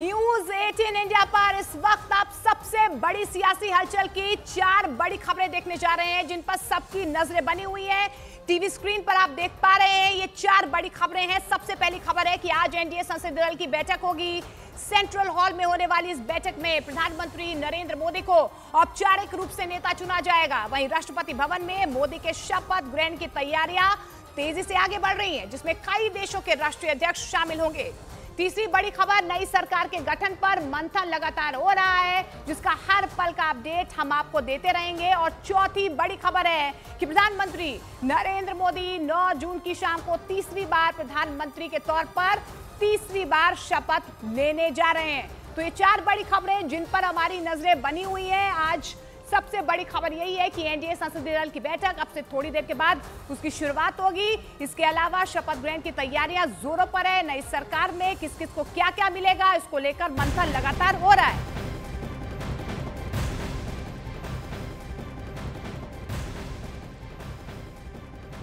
News 18 India पर इस वक्त आप सबसे बड़ी सियासी हलचल की 4 बड़ी खबरें देखने जा रहे हैं जिन पर सबकी नजरें बनी हुई हैं। टीवी स्क्रीन पर आप देख पा रहे हैं ये 4 बड़ी खबरें हैं। सबसे पहली खबर है कि आज एनडीए संसदीय दल की बैठक होगी। सेंट्रल हॉल में होने वाली इस बैठक में प्रधानमंत्री नरेंद्र मोदी को औपचारिक रूप से नेता चुना जाएगा। वहीं राष्ट्रपति भवन में मोदी के शपथ ग्रहण की तैयारियां तेजी से आगे बढ़ रही हैं, जिसमें कई देशों के राष्ट्रीय अध्यक्ष शामिल होंगे। तीसरी बड़ी खबर, नई सरकार के गठन पर मंथन लगातार हो रहा है, जिसका हर पल का अपडेट हम आपको देते रहेंगे। और चौथी बड़ी खबर है कि प्रधानमंत्री नरेंद्र मोदी 9 जून की शाम को तीसरी बार प्रधानमंत्री के तौर पर तीसरी बार शपथ लेने जा रहे हैं। तो ये 4 बड़ी खबरें जिन पर हमारी नजरें बनी हुई हैं। आज सबसे बड़ी खबर यही है कि एनडीए संसदीय दल की बैठक अब से थोड़ी देर के बाद उसकी शुरुआत होगी। इसके अलावा शपथ ग्रहण की तैयारियां जोरों पर है। नई सरकार में किस किस को क्या क्या मिलेगा, इसको लेकर मंथन लगातार हो रहा है।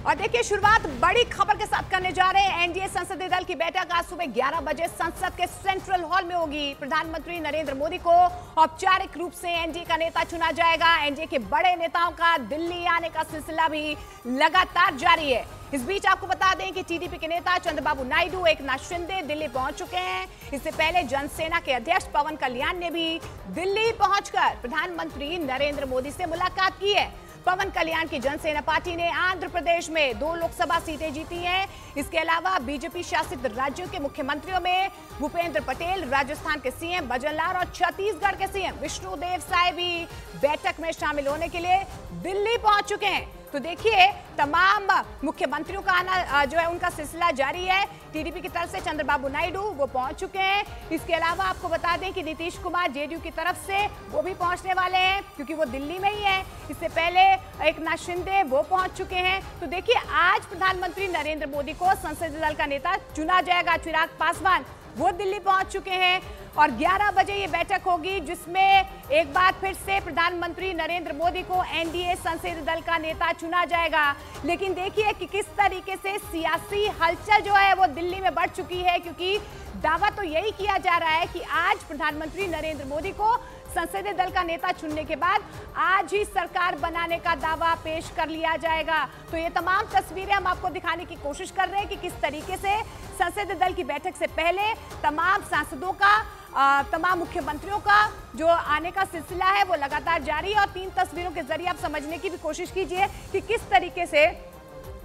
और देखिए, शुरुआत बड़ी खबर के साथ करने जा रहे हैं। एनडीए संसदीय दल की बैठक आज सुबह 11 बजे संसद के सेंट्रल हॉल में होगी। प्रधानमंत्री नरेंद्र मोदी को औपचारिक रूप से एनडीए का नेता चुना जाएगा। एनडीए के बड़े नेताओं का दिल्ली आने का सिलसिला भी लगातार जारी है। इस बीच आपको बता दें कि टीडीपी के नेता चंद्रबाबू नायडू, एकनाथ शिंदे दिल्ली पहुंच चुके हैं। इससे पहले जनसेना के अध्यक्ष पवन कल्याण ने भी दिल्ली पहुंचकर प्रधानमंत्री नरेंद्र मोदी से मुलाकात की है। पवन कल्याण की जनसेना पार्टी ने आंध्र प्रदेश में 2 लोकसभा सीटें जीती हैं। इसके अलावा बीजेपी शासित राज्यों के मुख्यमंत्रियों में भूपेंद्र पटेल, राजस्थान के सीएम भजन लाल और छत्तीसगढ़ के सीएम विष्णुदेव साय भी बैठक में शामिल होने के लिए दिल्ली पहुंच चुके हैं। तो देखिए, तमाम मुख्यमंत्रियों का आना जो है उनका सिलसिला जारी है। टीडीपी की तरफ से चंद्रबाबू नायडू वो पहुंच चुके हैं। इसके अलावा आपको बता दें कि नीतीश कुमार जेडीयू की तरफ से वो भी पहुंचने वाले हैं, क्योंकि वो दिल्ली में ही है। इससे पहले एकनाथ शिंदे वो पहुंच चुके हैं। तो देखिए, आज प्रधानमंत्री नरेंद्र मोदी को संसदीय दल का नेता चुना जाएगा। चिराग पासवान वो दिल्ली पहुंच चुके हैं और 11 बजे ये बैठक होगी, जिसमें एक बार फिर से प्रधानमंत्री नरेंद्र मोदी को एनडीए संसदीय दल का नेता चुना जाएगा। लेकिन देखिए कि किस तरीके से सियासी हलचल जो है वो दिल्ली में बढ़ चुकी है, क्योंकि दावा तो यही किया जा रहा है कि आज प्रधानमंत्री नरेंद्र मोदी को संसदीय दल का नेता चुनने के बाद आज ही सरकार बनाने का दावा पेश कर लिया जाएगा। तो ये तमाम तस्वीरें हम आपको दिखाने की कोशिश कर रहे हैं कि किस तरीके से संसदीय दल की बैठक से पहले तमाम सांसदों का, तमाम मुख्यमंत्रियों का जो आने का सिलसिला है वो लगातार जारी है। और 3 तस्वीरों के जरिए आप समझने की भी कोशिश कीजिए कि किस तरीके से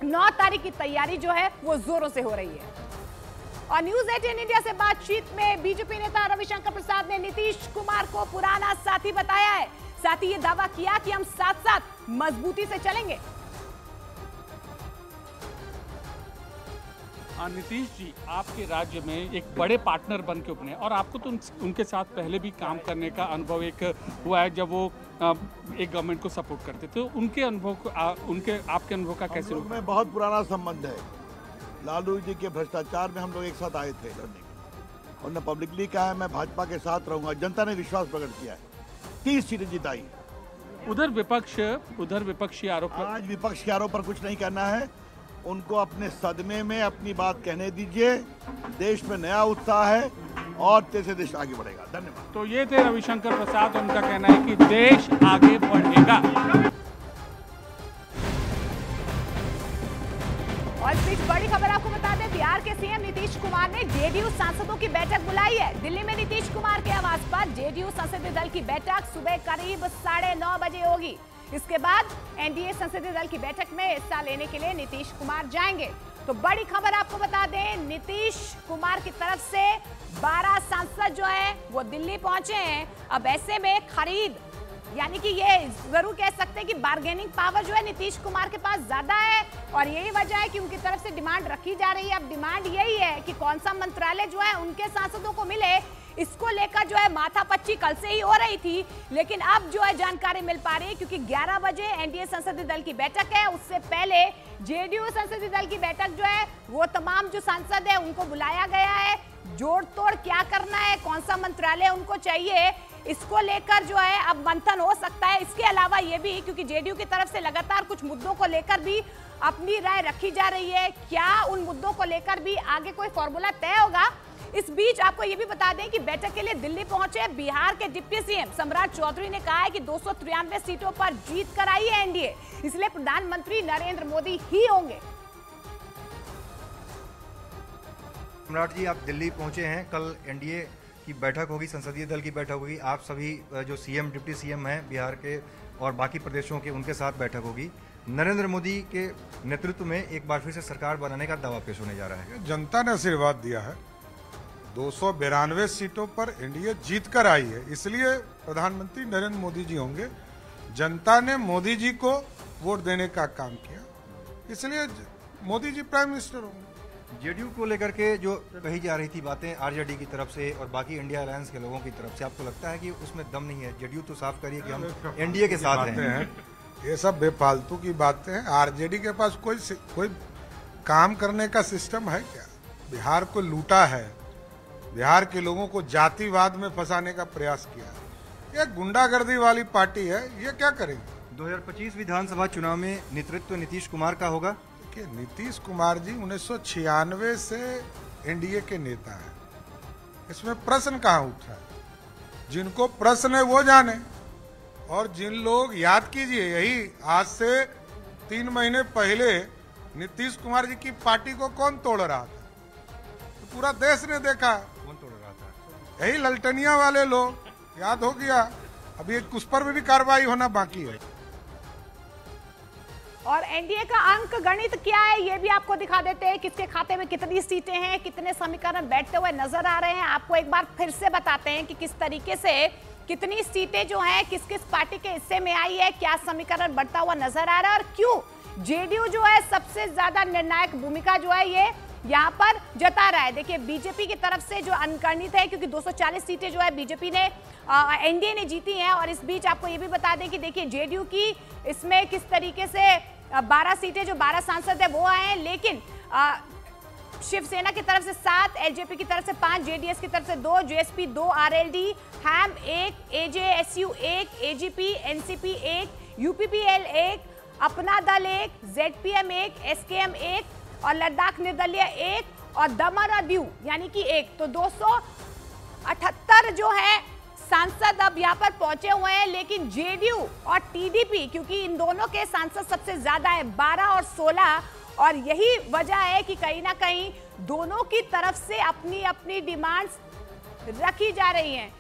9 तारीख की तैयारी जो है वो जोरों से हो रही है। और न्यूज 18 इंडिया से बातचीत में बीजेपी नेता रविशंकर प्रसाद ने नीतीश कुमार को पुराना साथी बताया है। साथ ही ये दावा किया कि हम साथ साथ मजबूती से चलेंगे। नीतीश जी, आपके राज्य में एक बड़े पार्टनर बन के उभरे और आपको तो उनके साथ पहले भी काम करने का अनुभव एक हुआ है, जब वो एक गवर्नमेंट को सपोर्ट करते थे। तो उनके अनुभव को आपके अनुभव का कैसे रूप में बहुत पुराना संबंध है। लालू जी के भ्रष्टाचार में हम लोग एक साथ आए थे लड़ने के, और न पब्लिकली कहा है मैं भाजपा के साथ रहूंगा। जनता ने विश्वास प्रकट किया है, 30 सीटें जिताई। उधर विपक्षी आरोप, आज विपक्ष के आरोप पर कुछ नहीं कहना है। उनको अपने सदमे में अपनी बात कहने दीजिए। देश में नया उत्साह है और तेज से देश आगे बढ़ेगा। धन्यवाद। तो ये थे रविशंकर प्रसाद, उनका कहना है कि देश आगे बढ़ेगा। और इस बीच बड़ी खबर आपको बता दें, बिहार के सीएम नीतीश कुमार ने जेडीयू सांसदों की बैठक बुलाई है। दिल्ली में नीतीश कुमार के आवास पर जेडीयू संसदीय दल की बैठक सुबह करीब 9:30 बजे होगी। इसके बाद एनडीए संसदीय दल की बैठक में हिस्सा लेने के लिए नीतीश कुमार जाएंगे। तो बड़ी खबर आपको बता दें, नीतीश कुमार की तरफ से 12 सांसद जो है वो दिल्ली पहुंचे हैं। अब ऐसे में खरीद, यानी कि ये जरूर कह सकते हैं कि बार्गेनिंग पावर जो है नीतीश कुमार के पास ज्यादा है, और यही वजह है कि उनकी तरफ से डिमांड रखी जा रही है। अब डिमांड यही है कि कौन सा मंत्रालय जो है उनके सांसदों को मिले। इसको लेकर जो है माथापच्ची कल से ही हो रही थी, लेकिन अब जो है जानकारी मिल पा रही है, क्योंकि 11 बजे एनडीए संसदीय दल की बैठक है। उससे पहले जेडीयू संसदीय दल की बैठक जो है वो तमाम जो सांसद है उनको बुलाया गया है। जोड़ तोड़ क्या करना है, कौन सा मंत्रालय उनको चाहिए, इसको लेकर जो है अब मंथन हो सकता है। इसके अलावा ये भी, क्योंकि जेडीयू की तरफ से लगातार कुछ मुद्दों को लेकर भी अपनी राय रखी जा रही है, क्या उन मुद्दों को लेकर भी आगे कोई फॉर्मूला तय होगा, इस बीच आपको ये भी बता दें कि बैठक के लिए दिल्ली पहुंचे बिहार के डिप्टी सीएम सम्राट चौधरी ने कहा है कि 293 सीटों पर जीत कर आई है एनडीए, इसलिए प्रधानमंत्री नरेंद्र मोदी ही होंगे। सम्राट जी, आप दिल्ली पहुंचे हैं, कल एनडीए की बैठक होगी, संसदीय दल की बैठक होगी, आप सभी जो सीएम डिप्टी सीएम हैं बिहार के और बाकी प्रदेशों के, उनके साथ बैठक होगी। नरेंद्र मोदी के नेतृत्व में एक बार फिर से सरकार बनाने का दावा पेश होने जा रहा है। जनता ने आशीर्वाद दिया है, 292 सीटों पर एनडीए जीत कर आई है, इसलिए प्रधानमंत्री नरेंद्र मोदी जी होंगे। जनता ने मोदी जी को वोट देने का काम किया, इसलिए मोदी जी प्राइम मिनिस्टर होंगे। जेडीयू को लेकर के जो कही जा रही थी बातें आरजेडी की तरफ से और बाकी इंडिया अलायंस के लोगों की तरफ से, आपको लगता है कि उसमें दम नहीं है? जेडीयू तो साफ करिए कि हम एनडीए के साथ हैं। ये सब बेफालतू की बातें हैं। आरजेडी के पास कोई काम करने का सिस्टम है क्या? बिहार को लूटा है, बिहार के लोगों को जातिवाद में फंसाने का प्रयास किया। ये गुंडागर्दी वाली पार्टी है, ये क्या करेगी? 2025 विधानसभा चुनाव में नेतृत्व नीतीश कुमार का होगा। कि नीतीश कुमार जी 1996 से एनडीए के नेता हैं, इसमें प्रश्न कहाँ उठ रहा है? जिनको प्रश्न है वो जाने। और जिन लोग, याद कीजिए, यही आज से 3 महीने पहले नीतीश कुमार जी की पार्टी को कौन तोड़ रहा था? तो पूरा देश ने देखा कौन तोड़ रहा था। यही ललटनिया वाले लोग, याद हो गया। अभी उस पर भी कार्रवाई होना बाकी है। और एनडीए का अंक गणित क्या है ये भी आपको दिखा देते हैं, किसके खाते में कितनी सीटें हैं, कितने समीकरण बैठते हुए नजर आ रहे हैं। आपको एक बार फिर से बताते हैं कि किस तरीके से कितनी सीटें जो हैं किस किस पार्टी के हिस्से में आई है, क्या समीकरण बढ़ता हुआ नजर आ रहा है और क्यों जेडीयू जो है सबसे ज्यादा निर्णायक भूमिका जो है ये यहाँ पर जता रहा है। देखिए बीजेपी की तरफ से जो अनगणित है, क्योंकि 240 सीटें जो है बीजेपी ने एनडीए ने जीती हैं। और इस बीच आपको ये भी बता दें कि देखिए जेडीयू की इसमें किस तरीके से 12 सीटें, जो 12 सांसद है वो आए हैं, लेकिन शिवसेना की तरफ से 7, एलजेपी की तरफ से 5, जेडीएस की तरफ से 2, जेएसपी 2, आरएलडी, हैम 1, एजेएसयू 1, एजीपी, एनसीपी 1, यूपीपीएल 1, अपना दल 1, जेडपीएम 1, एसकेएम 1 और लद्दाख निर्दलीय 1 और दमन और दीव यानी कि 1। तो 278 जो है सांसद अब यहाँ पर पहुंचे हुए हैं। लेकिन जेडीयू और टीडीपी, क्योंकि इन दोनों के सांसद सबसे ज्यादा है 12 और 16, और यही वजह है कि कहीं ना कहीं दोनों की तरफ से अपनी अपनी डिमांड्स रखी जा रही हैं।